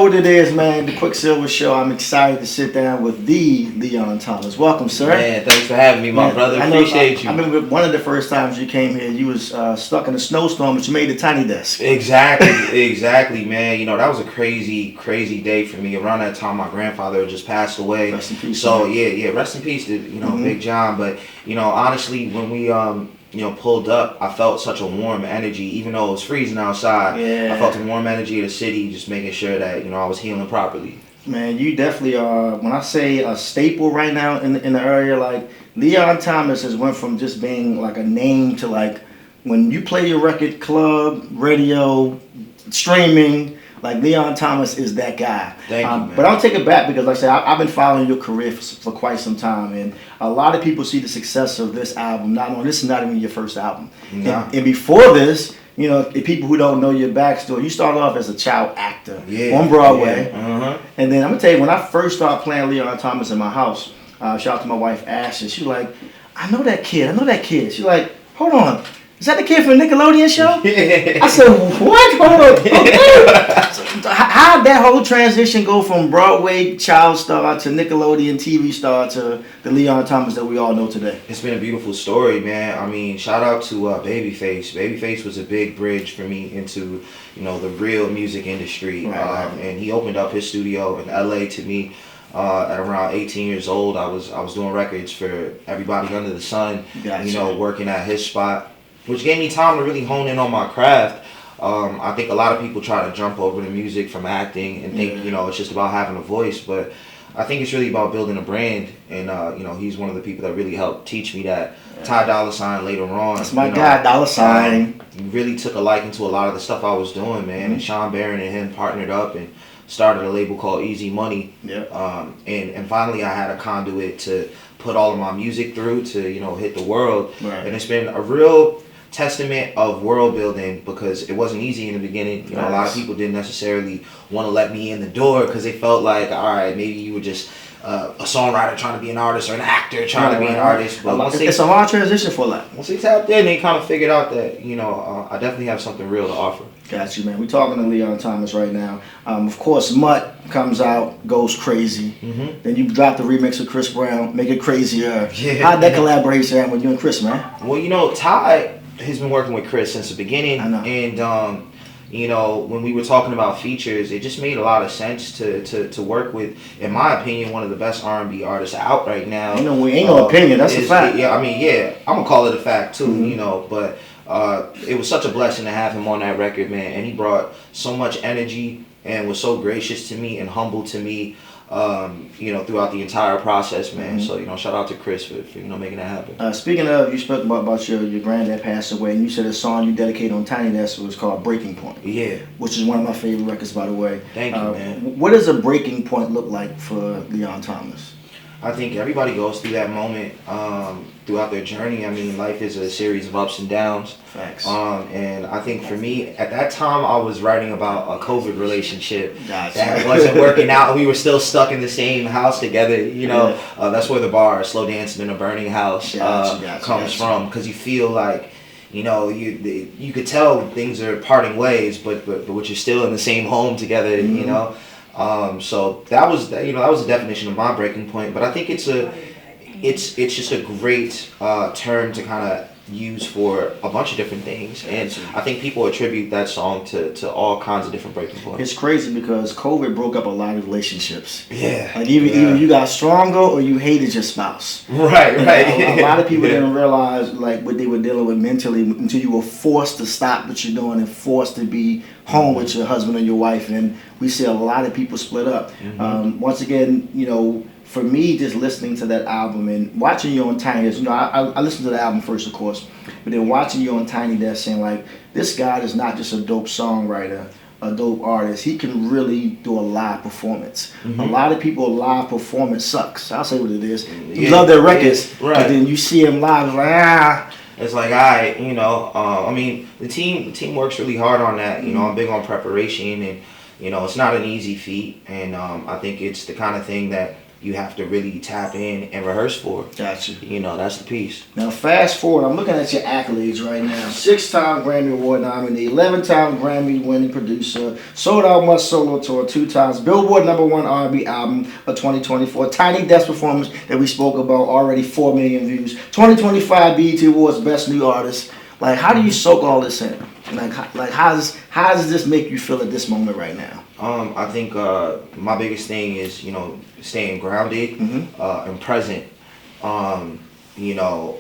What it is, man, the QuickSilvaShow. I'm excited to sit down with the Leon Thomas. Welcome, sir. Man, thanks for having me, my brother. Appreciate you. I remember one of the first times you came here, you was stuck in a snowstorm, but you made a tiny desk. Exactly, man. You know, that was a crazy day for me. Around that time, my grandfather had just passed away. Rest in peace. So, man. yeah, rest in peace to, Big John. But, honestly, when we, pulled up, I felt such a warm energy, even though it was freezing outside. Yeah. I felt the warm energy of the city, just making sure that, I was healing properly. Man, you definitely are, when I say a staple right now in the area, like, Leon Thomas has went from just being like a name to like, when you play your record, club, radio, streaming, like Leon Thomas is that guy. Thank you, man. But I'll take it back because, like I said, I've been following your career for quite some time, and a lot of people see the success of this album. This is not even your first album. Nah. And before this, the people who don't know your backstory, you started off as a child actor on Broadway. Yeah. Uh-huh. And then I'm gonna tell you, when I first started playing Leon Thomas in my house, shout out to my wife Ashley. She was like, "I know that kid." She's like, "Hold on. Is that the kid from the Nickelodeon show?" I said, "What? Hold on." Okay. So, how did that whole transition go from Broadway child star to Nickelodeon TV star to the Leon Thomas that we all know today? It's been a beautiful story, man. I mean, shout out to Babyface. Babyface was a big bridge for me into, the real music industry. Right. And he opened up his studio in LA to me. At around 18 years old, I was doing records for everybody under the sun. Gotcha. Working at his spot, which gave me time to really hone in on my craft. I think a lot of people try to jump over to music from acting and think, it's just about having a voice. But I think it's really about building a brand. And, he's one of the people that really helped teach me that. Ty Dolla $ign later on. That's my guy, Dolla $ign. He really took a liking to a lot of the stuff I was doing, man. And Sean Barron and him partnered up and started a label called Easy Money. And finally I had a conduit to put all of my music through to, hit the world. Right. And it's been a real testament of world building because it wasn't easy in the beginning. A lot of people didn't necessarily want to let me in the door because they felt like, all right, maybe you were just a songwriter trying to be an artist or an actor trying to be an artist. But it's a hard transition for that. Once they tapped in, they kind of figured out that, I definitely have something real to offer. Got you, man. We're talking to Leon Thomas right now. Of course, Mutt comes out, goes crazy. Mm-hmm. Then you drop the remix with Chris Brown, make it crazier. Yeah. How'd that collaboration happen with you and Chris, man? Well, Ty has been working with Chris since the beginning. I know. And, when we were talking about features, it just made a lot of sense to work with, in my opinion, one of the best R&B artists out right now. We ain't no opinion. That's a fact. Yeah, I'm going to call it a fact, too, but it was such a blessing to have him on that record, man. And he brought so much energy and was so gracious to me and humble to me, throughout the entire process, man. So, shout out to Chris for making that happen. Speaking of, you spoke about your granddad passed away, and you said a song you dedicated on Tiny Desk was called Breaking Point. Yeah. Which is one of my favorite records, by the way. Thank you, man. What does a breaking point look like for Leon Thomas? I think everybody goes through that moment throughout their journey. I mean, life is a series of ups and downs. Facts. And I think for me, at that time, I was writing about a COVID relationship Gotcha. that wasn't working out. We were still stuck in the same house together. That's where the bar, Slow Dancing in a Burning House, comes from. Because you feel like, you could tell things are parting ways, but you're still in the same home together, So that was the definition of my breaking point. But I think it's just a great term to kind of use for a bunch of different things, and I think people attribute that song to all kinds of different breaking points. It's crazy because COVID broke up a lot of relationships. Yeah. Like either you got stronger or you hated your spouse. Right. A lot of people didn't realize like what they were dealing with mentally until you were forced to stop what you're doing and forced to be home with your husband or your wife. And we see a lot of people split up. Once again, for me, just listening to that album and watching you on Tiny Desk, I listened to the album first, of course, but then watching you on Tiny Desk saying, like, this guy is not just a dope songwriter, a dope artist. He can really do a live performance. A lot of people, live performance sucks. I'll say what it is. You love their records, but then you see him live, it's like, It's like, the team works really hard on that. I'm big on preparation, and, it's not an easy feat, and I think it's the kind of thing that you have to really tap in and rehearse for. Gotcha. You know, that's the piece. Now, fast forward, I'm looking at your accolades right now. 6-time Grammy Award nominee, 11-time Grammy-winning producer, sold out much solo tour 2 times, Billboard #1 R&B album of 2024, Tiny Desk performance that we spoke about, already 4 million views, 2025 BET Awards Best New Artist. Like, how do you soak all this in? Like how does this make you feel at this moment right now? I think my biggest thing is, you know, staying grounded and present. You know,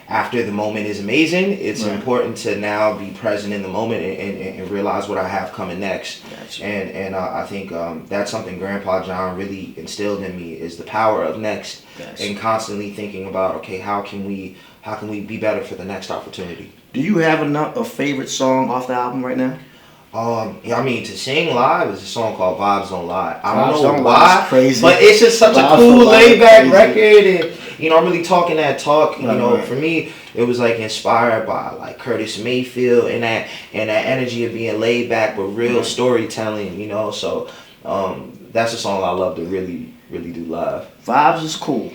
after the moment is amazing, it's important to now be present in the moment and realize what I have coming next. Gotcha. And I think that's something Grandpa John really instilled in me, is the power of next. Gotcha. And constantly thinking about, okay, how can we be better for the next opportunity? Do you have a favorite song off the album right now? Yeah, I mean, to sing live is a song called Vibes Don't Lie. I Vibes don't know Don't why, Lie is crazy. but it's just such Vibes a cool, Don't Lie is laid-back crazy. record, and you know, I'm really talking that talk. You know, right. for me, it was like inspired by like Curtis Mayfield and that energy of being laid back but real storytelling. You know, so that's a song I love to really do live. Vibes is cool.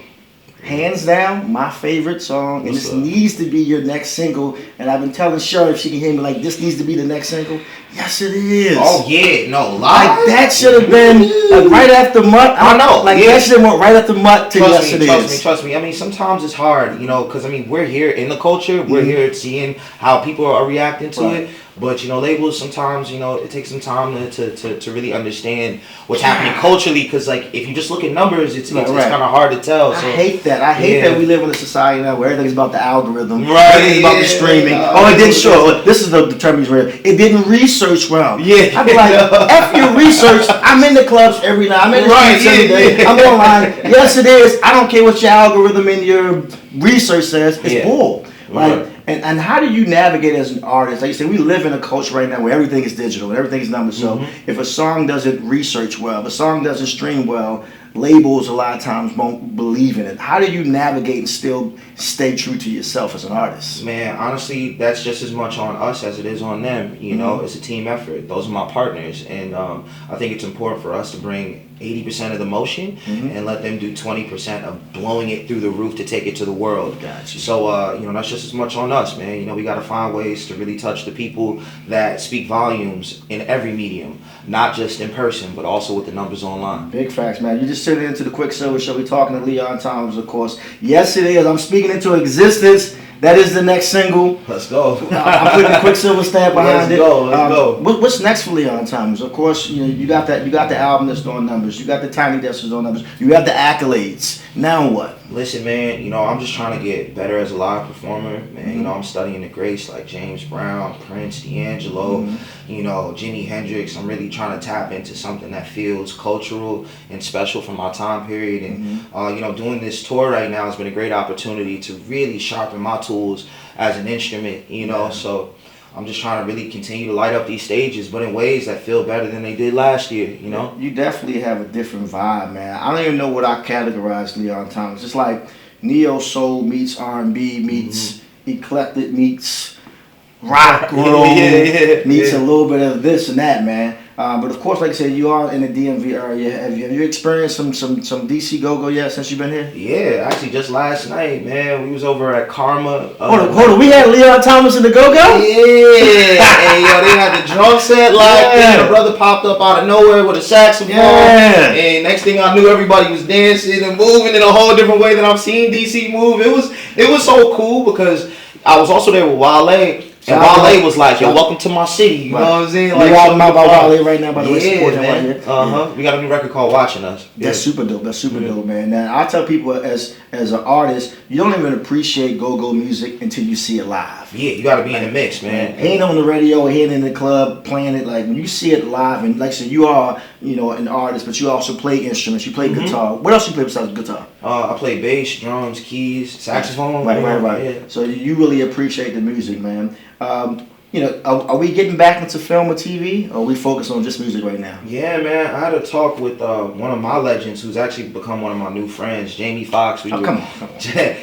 Hands down, my favorite song, and this needs to be your next single. And I've been telling Cheryl, if she can hear me, like, this needs to be the next single. Yes, it is. Oh yeah, no, live. Like, that should have been like, right after Mutt. I know. Like, that should have went right after Mutt to Yes, It Is. Trust me. I mean, sometimes it's hard, you know, because I mean, we're here in the culture. We're here seeing how people are reacting to it. But you know, labels sometimes, you know, it takes some time to really understand what's happening culturally. Because like, if you just look at numbers, it's kind of hard to tell. So. I hate that. I hate that we live in a society now where everything's about the algorithm. Right. Everything's about the streaming. It didn't show. This is the term he's read. It didn't research well. Yeah. I'd be like, F your research. I'm in the clubs every night. I'm in the streets every day. I'm online. Yes, it is. I don't care what your algorithm and your research says. It's bull. Like, and how do you navigate as an artist? Like you said, we live in a culture right now where everything is digital and everything is numbers. So if a song doesn't research well, if a song doesn't stream well, labels a lot of times won't believe in it. How do you navigate and still stay true to yourself as an artist? Man, honestly, that's just as much on us as it is on them. You know, it's a team effort. Those are my partners. And I think it's important for us to bring 80% of the motion and let them do 20% of blowing it through the roof to take it to the world. Gotcha. So, you know, that's just as much on us, man. You know, we got to find ways to really touch the people that speak volumes in every medium, not just in person, but also with the numbers online. Big facts, man. You just tuned into the QuickSilva Show. We're talking to Leon Thomas, of course. Yes, it is. I'm speaking into existence. That is the next single. Let's go. I'm putting the QuickSilva stamp behind it. Let's go. What's next for Leon Thomas? Of course, you know you got the album that's doing numbers. You got the Tiny Desk that's doing numbers. You have the accolades. Now what? Listen, man. You know, I'm just trying to get better as a live performer, man. You know, I'm studying the greats like James Brown, Prince, D'Angelo, you know, Jimi Hendrix. I'm really trying to tap into something that feels cultural and special from my time period. And you know, doing this tour right now has been a great opportunity to really sharpen my tools as an instrument. You know, so I'm just trying to really continue to light up these stages, but in ways that feel better than they did last year, you know? You definitely have a different vibe, man. I don't even know what I categorize Leon Thomas. It's like neo soul meets R&B meets eclectic meets rock roll meets a little bit of this and that, man. But of course, like I said, you are in the DMV area. Have you experienced some DC go-go yet since you've been here? Yeah, actually just last night, man. We was over at Karma. Hold on. We had Leon Thomas in the go-go? Yeah. And yo, they had the drum set live. And the brother popped up out of nowhere with a saxophone. Yeah. And next thing I knew, everybody was dancing and moving in a whole different way than I've seen DC move. It was so cool because I was also there with Wale. And Wale was like, yo, welcome to my city. You know what I'm saying? Like, we're out about Wale right now, by the way. Support him right here. We got a new record called Watching Us. That's super dope. That's super dope, man. Now, I tell people as an artist, you don't even appreciate go-go music until you see it live. Yeah, you got to be in the mix, man. Ain't on the radio, ain't in the club playing it. Like, when you see it live, and like I said, you are, you know, an artist, but you also play instruments. You play guitar. What else you play besides guitar? I play bass, drums, keys, saxophone. Right. Yeah. So you really appreciate the music, man. You know, are we getting back into film or TV, or are we focused on just music right now? Yeah, man. I had a talk with one of my legends who's actually become one of my new friends, Jamie Foxx. Come on.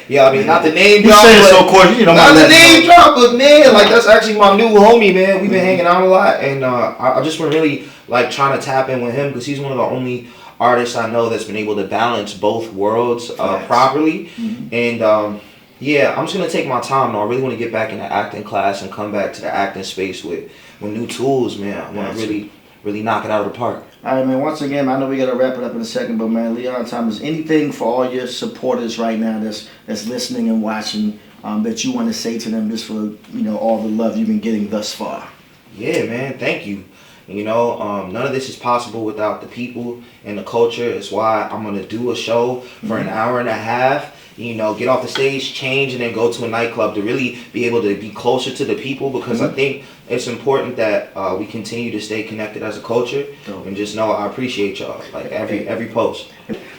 Yeah, I mean, not the name drop. You say it so cool, you know. Not the name drop, but man, like that's actually my new homie, man. We've been hanging out a lot, and I just been really like trying to tap in with him because he's one of the only artist I know that's been able to balance both worlds properly. And yeah, I'm just gonna take my time. Though I really want to get back into acting class and come back to the acting space with new tools, man. I want to really knock it out of the park. All right, man. Once again, I know we gotta wrap it up in a second, but man, Leon Thomas, anything for all your supporters right now that's listening and watching that you want to say to them, just for all the love you've been getting thus far? Yeah, man. Thank you. None of this is possible without the people and the culture. It's why I'm gonna do a show for an hour and a half. Get off the stage, change, and then go to a nightclub to really be able to be closer to the people, because I think it's important that we continue to stay connected as a culture, and just know I appreciate y'all, like every post.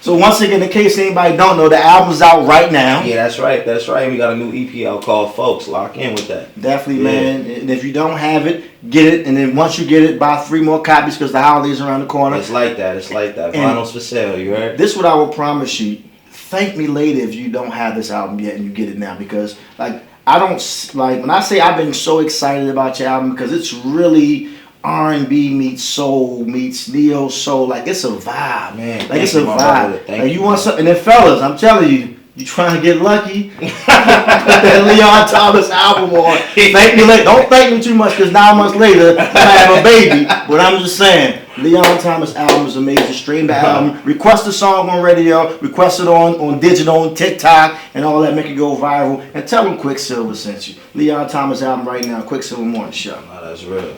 So once again, in case anybody don't know, the album's out right now. Yeah, that's right. We got a new EP out called Folks. Lock in with that. Definitely, man. And if you don't have it, get it. And then once you get it, buy 3 more copies, because the holidays are around the corner. It's like that. Vinyl's for sale, you heard? This is what I will promise you. Thank me later if you don't have this album yet and you get it now, because I don't when I say I've been so excited about your album, because it's really R&B meets soul meets neo soul. It's a vibe, man. It's a vibe. You want something? And then fellas, I'm telling you, trying to get lucky? Put that Leon Thomas album on. Thank me later. Don't thank me too much, because 9 months later I have a baby. But I'm just saying, Leon Thomas album is amazing. Stream the album. Request a song on radio. Request it on digital, on TikTok, and all that. Make it go viral. And tell them QuickSilva sent you. Leon Thomas album right now. QuickSilva Morning Show. Oh, that's real.